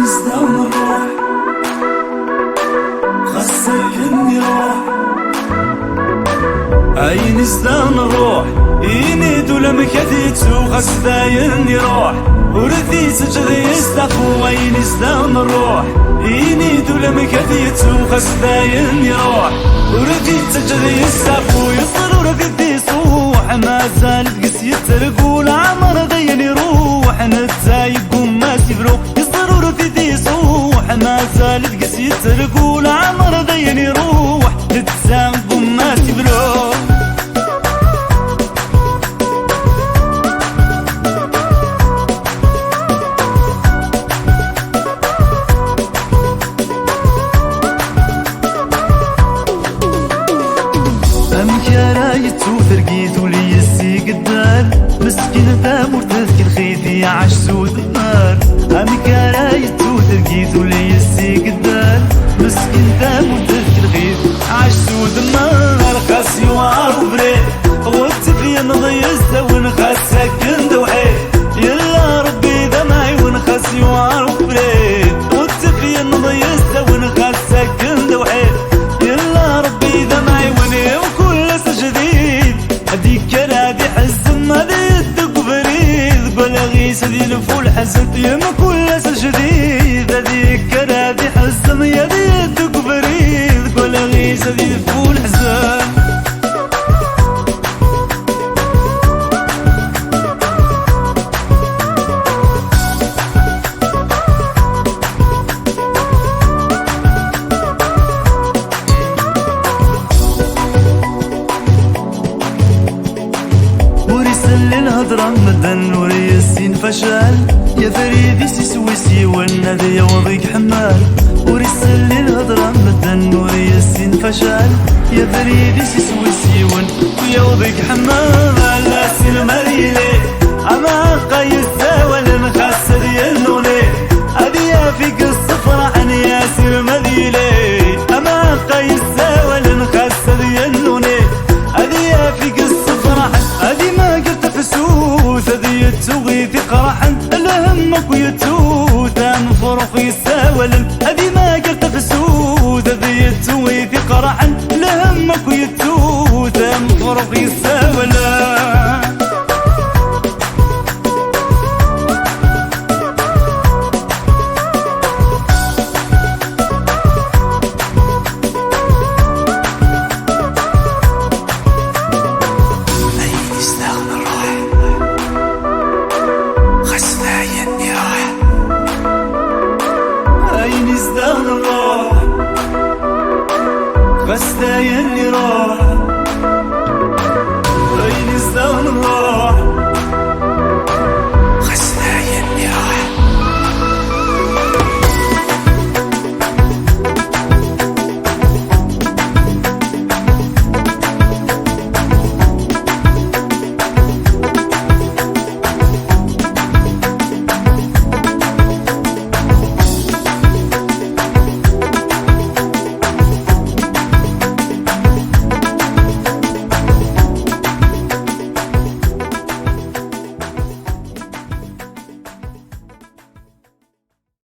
نزدان نروح خاصك نروح عين نزدان نروح ينيد ولم كديتو خاص داين نروح ورثي سجدي يستخو عين نزدان نروح ينيد ولم كديتو خاص داين نروح ورثي سجدي يستخو يصل ورثي صوح ما زالت قسيت ترقول عمر دين يروح نتايق وما سيبرو يصل ورثي صوح ما زالت قسيت ترقول عمر دين يروح نتايق وما سيبرو ثرقيت ولي السي قدار مسكين ثامور تذكر خيثي عاش سود النار امك رايت وثرقيت ولي السي قدار مسكين ثامور تذكر خيثي عاش سود النار خاسي وعربري وتفي نضي الزون خاسك ندوحي يلا ربي دمعي ونخاسي وعربري وتفي نضي الزون خاسك ندوحي يلا ربي دمعي وني وكل سجدي هديك رادي حزم هذي الدق فريد قول غيس ذي الفول حزت يما كل سجديد هديك رادي حزم هذي الدق فريد قول غيس ذي الفول حزت الهضرة مدن وريسين فشال يا فريدي سويسي والنادي يا وضيق حمال ورسل الهضرة مدن وريسين فشال يا فريدي سويسي ويا وضيق حمال لا سين مريلي اما قايس ولا نخسر ينولي ابي في قصة فرحان يا سين مريلي اما قايس ولا نخسر ينولي ابي في قصة فرحان ادي ما قلت فسوس ذي تسوي في قرحن الهمك ويتوت انفرق يساولن ادي ما قلت فسوس ذي تسوي في قرحن الهمك ويتوت انفرق يساولن نزدان نروح بس داين نروح